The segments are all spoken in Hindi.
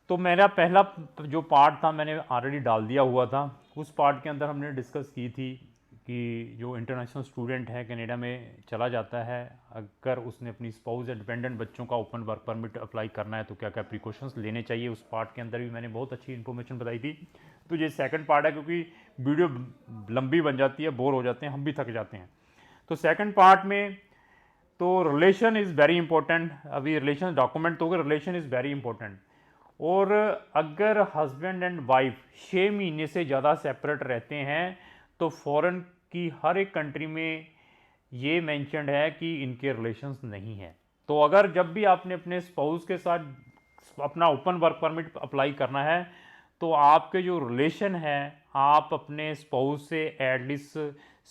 तो मेरा पहला जो पार्ट था मैंने ऑलरेडी डाल दिया हुआ था। उस पार्ट के अंदर हमने डिस्कस की थी कि जो इंटरनेशनल स्टूडेंट है कनाडा में चला जाता है, अगर उसने अपनी स्पाउस या डिपेंडेंट बच्चों का ओपन वर्क परमिट अप्लाई करना है तो क्या क्या प्रिकॉशंस लेने चाहिए। उस पार्ट के अंदर भी मैंने बहुत अच्छी इन्फॉर्मेशन बताई थी। तो ये सेकंड पार्ट है, क्योंकि वीडियो लंबी बन जाती है, बोर हो जाते हैं, हम भी थक जाते हैं। तो सेकंड पार्ट में तो रिलेशन इज़ वेरी इंपॉर्टेंट। अभी रिलेशन डॉक्यूमेंट तो रिलेशन इज़ वेरी इंपॉर्टेंट। और अगर हस्बैंड एंड वाइफ 6 महीने से ज़्यादा सेपरेट रहते हैं तो फॉरेन की हर एक कंट्री में ये मेंशन्ड है कि इनके रिलेशंस नहीं है। तो अगर जब भी आपने अपने स्पाउस के साथ अपना ओपन वर्क परमिट अप्लाई करना है तो आपके जो रिलेशन है आप अपने स्पाउस से एटलीस्ट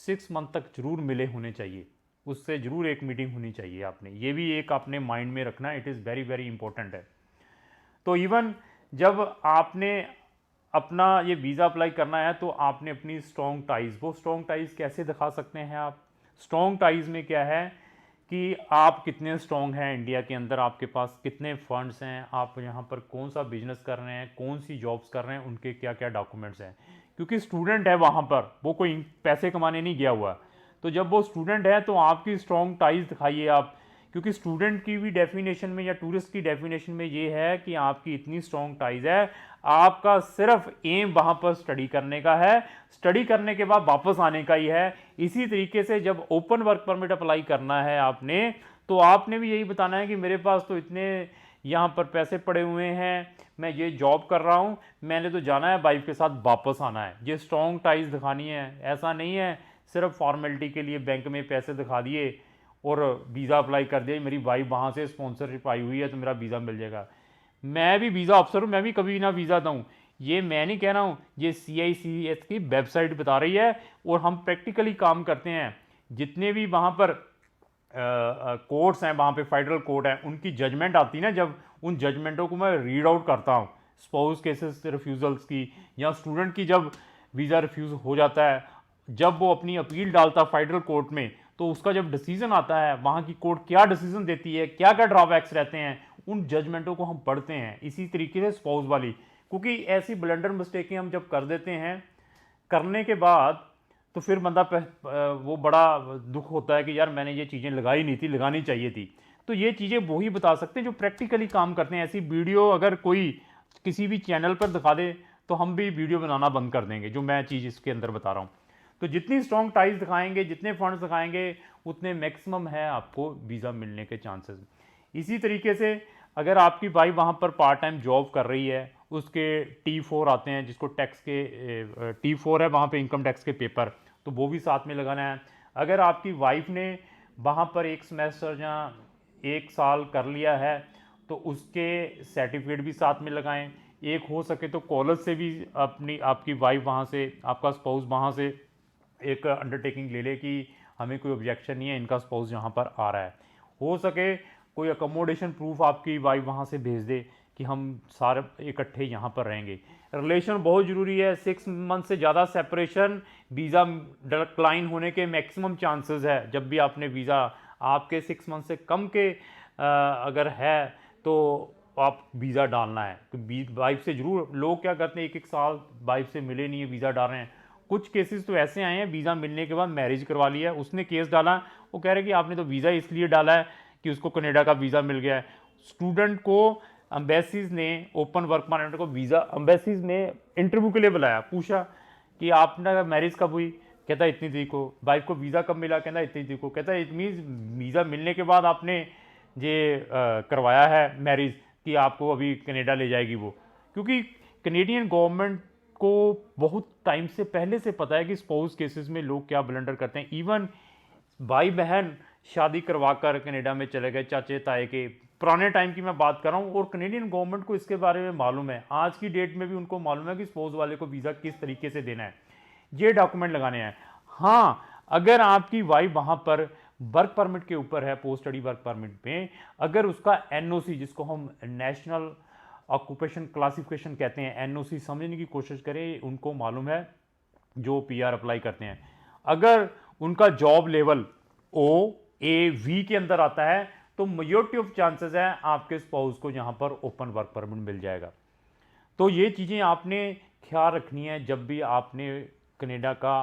6 मंथ तक जरूर मिले होने चाहिए, उससे ज़रूर एक मीटिंग होनी चाहिए। आपने ये भी एक अपने माइंड में रखना, it is very very important है। तो इवन जब आपने अपना ये वीज़ा अप्लाई करना है तो आपने अपनी स्ट्रॉन्ग टाइज़, वो स्ट्रॉन्ग टाइज़ कैसे दिखा सकते हैं आप? स्ट्रॉन्ग टाइज़ में क्या है कि आप कितने स्ट्रॉन्ग हैं इंडिया के अंदर, आपके पास कितने फंड्स हैं, आप यहाँ पर कौन सा बिजनेस कर रहे हैं, कौन सी जॉब्स कर रहे हैं, उनके क्या क्या डॉक्यूमेंट्स हैं। क्योंकि स्टूडेंट है वहाँ पर, वो कोई पैसे कमाने नहीं गया हुआ। तो जब वो स्टूडेंट है तो आपकी स्ट्रॉन्ग टाइज़ दिखाइए आप, क्योंकि स्टूडेंट की भी डेफिनेशन में या टूरिस्ट की डेफिनेशन में ये है कि आपकी इतनी स्ट्रॉन्ग टाइज़ है, आपका सिर्फ एम वहाँ पर स्टडी करने का है, स्टडी करने के बाद वापस आने का ही है। इसी तरीके से जब ओपन वर्क परमिट अप्लाई करना है आपने, तो आपने भी यही बताना है कि मेरे पास तो इतने यहाँ पर पैसे पड़े हुए हैं, मैं ये जॉब कर रहा हूँ, मैंने तो जाना है वाइफ के साथ वापस आना है। ये स्ट्रॉन्ग टाइज दिखानी है। ऐसा नहीं है सिर्फ फॉर्मेलिटी के लिए बैंक में पैसे दिखा दिए और वीज़ा अप्लाई कर दिया, मेरी वाइफ वहाँ से स्पॉन्सरशिप आई हुई है तो मेरा वीज़ा मिल जाएगा। मैं भी वीज़ा अफसर हूँ, मैं भी कभी ना वीज़ा दूँ, ये मैं नहीं कह रहा हूँ, ये CICS की वेबसाइट बता रही है। और हम प्रैक्टिकली काम करते हैं, जितने भी वहाँ पर कोर्ट्स हैं, वहाँ पे फेडरल कोर्ट है, उनकी जजमेंट आती है ना, जब उन जजमेंटों को मैं रीड आउट करता हूँ, स्पाउस केसेस रिफ्यूज़ल्स की, या स्टूडेंट की जब वीज़ा रिफ्यूज़ हो जाता है, जब वो अपनी अपील डालता है फेडरल कोर्ट में, तो उसका जब डिसीजन आता है, वहाँ की कोर्ट क्या डिसीजन देती है, क्या क्या ड्रॉबैक्स रहते हैं, उन जजमेंटों को हम पढ़ते हैं। इसी तरीके से स्पाउस वाली, क्योंकि ऐसी ब्लंडर मिस्टेकें हम जब कर देते हैं, करने के बाद तो फिर बंदा वो बड़ा दुख होता है कि यार मैंने ये चीज़ें लगाई नहीं थी, लगानी चाहिए थी। तो ये चीज़ें वही बता सकते हैं जो प्रैक्टिकली काम करते हैं। ऐसी वीडियो अगर कोई किसी भी चैनल पर दिखा दे तो हम भी वीडियो बनाना बंद कर देंगे, जो मैं चीज़ इसके अंदर बता रहा हूँ। तो जितनी स्ट्रॉन्ग टाइज दिखाएंगे, जितने फंड्स दिखाएंगे, उतने मैक्सिमम है आपको वीज़ा मिलने के चांसेस। इसी तरीके से अगर आपकी वाइफ वहाँ पर पार्ट टाइम जॉब कर रही है, उसके T4 आते हैं, जिसको टैक्स के T4 है वहाँ पे इनकम टैक्स के पेपर, तो वो भी साथ में लगाना है। अगर आपकी वाइफ ने वहाँ पर एक सेमेस्टर या 1 साल कर लिया है तो उसके सर्टिफिकेट भी साथ में लगाएं। एक हो सके तो कॉलेज से भी अपनी आपकी वाइफ वहाँ से, आपका स्पाउस वहाँ से एक अंडरटेकिंग ले ले कि हमें कोई ऑब्जेक्शन नहीं है, इनका स्पाउस यहाँ पर आ रहा है। हो सके कोई अकोमोडेशन प्रूफ आपकी वाइफ वहाँ से भेज दे कि हम सारे इकट्ठे यहाँ पर रहेंगे। रिलेशन बहुत ज़रूरी है। 6 मंथ से ज़्यादा सेपरेशन वीज़ा डिक्लाइन होने के मैक्सिमम चांसेस है। जब भी आपने वीज़ा आपके 6 मंथ से कम के अगर है तो आप वीज़ा डालना है। तो वाइफ से ज़रूर, लोग क्या करते हैं 1-1 साल वाइफ से मिले नहीं है, वीज़ा डाल रहे हैं। कुछ केसेस तो ऐसे आए हैं वीज़ा मिलने के बाद मैरिज करवा लिया, उसने केस डाला, वो कह रहे कि आपने तो वीज़ा इसलिए डाला है कि उसको कनाडा का वीज़ा मिल गया है। स्टूडेंट को अम्बेसीज ने ओपन वर्क परमिट को वीज़ा अम्बेसीज ने इंटरव्यू के लिए बुलाया, पूछा कि आपने मैरिज कब हुई, कहता है इतनी तरीक को। वाइफ को वीज़ा कब मिला, कहता है इतनी तरीक को। कहता है इट मीन्स वीज़ा मिलने के बाद आपने ये करवाया है मैरिज कि आपको अभी कनाडा ले जाएगी वो। क्योंकि कनेडियन गवर्नमेंट को बहुत टाइम से पहले से पता है कि स्पाउस केसेस में लोग क्या ब्लंडर करते हैं। इवन भाई बहन शादी करवा कर कनेडा में चले गए, चाचे ताए के, पुराने टाइम की मैं बात कर रहा हूँ, और कनेडियन गवर्नमेंट को इसके बारे में मालूम है। आज की डेट में भी उनको मालूम है कि स्पाउस वाले को वीज़ा किस तरीके से देना है, ये डॉक्यूमेंट लगाने हैं। हाँ, अगर आपकी वाइफ वहाँ पर वर्क परमिट के ऊपर है, पोस्ट स्टडी वर्क परमिट में, अगर उसका NOC, जिसको हम नेशनल ऑक्यूपेशन क्लासिफिकेशन कहते हैं, NOC समझने की कोशिश करें, उनको मालूम है जो PR अप्लाई करते हैं। अगर उनका जॉब लेवल OAV के अंदर आता है तो मेजॉरिटी ऑफ चांसेस है आपके स्पाउस को यहाँ पर ओपन वर्क परमिट मिल जाएगा। तो ये चीज़ें आपने ख्याल रखनी है जब भी आपने कनाडा का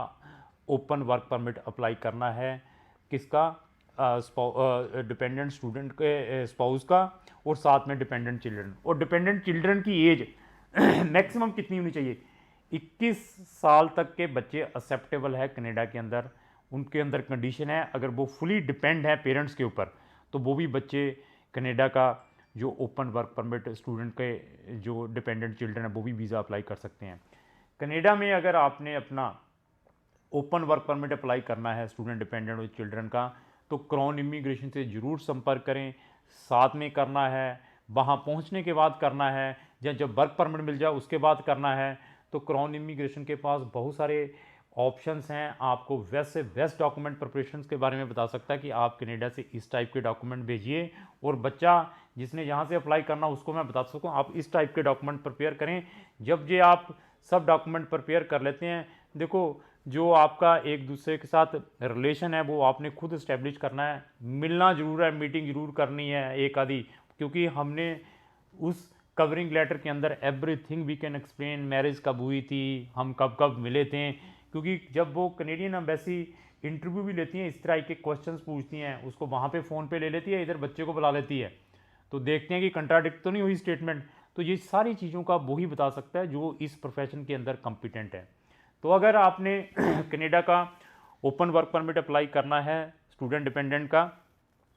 ओपन वर्क परमिट अप्लाई करना है। किसका? डिपेंडेंट स्टूडेंट के स्पाउस का, और साथ में डिपेंडेंट चिल्ड्रन। और डिपेंडेंट चिल्ड्रन की एज मैक्सिमम कितनी होनी चाहिए? 21 साल तक के बच्चे एक्सेप्टेबल है कनाडा के अंदर। उनके अंदर कंडीशन है, अगर वो फुली डिपेंड है पेरेंट्स के ऊपर, तो वो भी बच्चे कनाडा का जो ओपन वर्क परमिट स्टूडेंट के जो डिपेंडेंट चिल्ड्रन है वो भी वीज़ा अप्लाई कर सकते हैं। कनाडा में अगर आपने अपना ओपन वर्क परमिट अप्लाई करना है स्टूडेंट डिपेंडेंट और चिल्ड्रन का, तो क्राउन इमिग्रेशन से ज़रूर संपर्क करें। साथ में करना है, वहाँ पहुँचने के बाद करना है, या जब वर्क परमिट मिल जाए उसके बाद करना है। तो क्राउन इमिग्रेशन के पास बहुत सारे ऑप्शंस हैं। आपको बेस्ट से बेस्ट डॉक्यूमेंट प्रिपरेशंस के बारे में बता सकता है कि आप कनाडा से इस टाइप के डॉक्यूमेंट भेजिए, और बच्चा जिसने यहाँ से अप्लाई करना उसको मैं बता सकूँ आप इस टाइप के डॉक्यूमेंट प्रिपेयर करें। जब ये आप सब डॉक्यूमेंट प्रिपेयर कर लेते हैं, देखो जो आपका एक दूसरे के साथ रिलेशन है वो आपने खुद इस्टेब्लिश करना है। मिलना ज़रूर है, मीटिंग ज़रूर करनी है एक आधी, क्योंकि हमने उस कवरिंग लेटर के अंदर everything we can explain, marriage कब हुई थी, हम कब कब मिले थे, क्योंकि जब वो कनेडियन एम्बेसी इंटरव्यू भी लेती हैं, इस तरह के क्वेश्चंस पूछती हैं, उसको वहाँ पे फ़ोन पे ले लेती है, इधर बच्चे को बुला लेती है, तो देखते हैं कि कंट्राडिक्ट तो नहीं हुई स्टेटमेंट। तो ये सारी चीज़ों का वही बता सकता है जो इस प्रोफेशन के अंदर कॉम्पिटेंट है। तो अगर आपने कनाडा का ओपन वर्क परमिट अप्लाई करना है स्टूडेंट डिपेंडेंट का,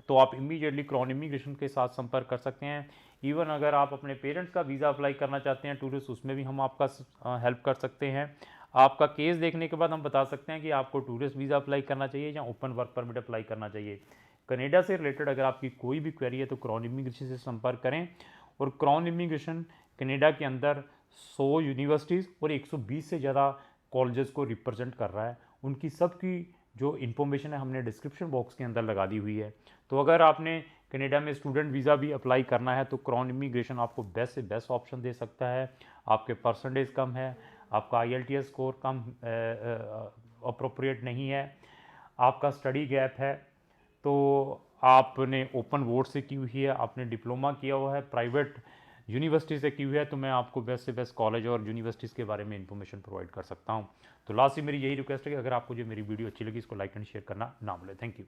तो आप इमीडिएटली क्राउन इमिग्रेशन के साथ संपर्क कर सकते हैं। इवन अगर आप अपने पेरेंट्स का वीज़ा अप्लाई करना चाहते हैं टूरिस्ट, उसमें भी हम आपका हेल्प कर सकते हैं। आपका केस देखने के बाद हम बता सकते हैं कि आपको टूरिस्ट वीज़ा अप्लाई करना चाहिए या ओपन वर्क परमिट अप्लाई करना चाहिए। कनाडा से रिलेटेड अगर आपकी कोई भी क्वेरी है तो क्राउन इमिग्रेशन से संपर्क करें। और क्राउन इमिग्रेशन कनाडा के अंदर 100 यूनिवर्सिटीज़ और 120 से ज़्यादा कॉलेजेस को रिप्रेजेंट कर रहा है। उनकी सबकी जो इन्फॉर्मेशन है हमने डिस्क्रिप्शन बॉक्स के अंदर लगा दी हुई है। तो अगर आपने कनाडा में स्टूडेंट वीज़ा भी अप्लाई करना है तो क्राउन इमिग्रेशन आपको बेस्ट से बेस्ट ऑप्शन दे सकता है। आपके परसेंटेज कम है, आपका IELTS स्कोर कम अप्रोप्रिएट नहीं है, आपका स्टडी गैप है, तो आपने ओपन बोर्ड से की हुई है, आपने डिप्लोमा किया हुआ है, प्राइवेट यूनिवर्सिटी से की हुई है, तो मैं आपको बेस्ट से बेस्ट कॉलेज और यूनिवर्सिटीज़ के बारे में इंफॉर्मेशन प्रोवाइड कर सकता हूँ। तो लास्ट में मेरी यही रिक्वेस्ट है कि अगर आपको जो मेरी वीडियो अच्छी लगी इसको लाइक एंड शेयर करना ना भूलें। Thank you.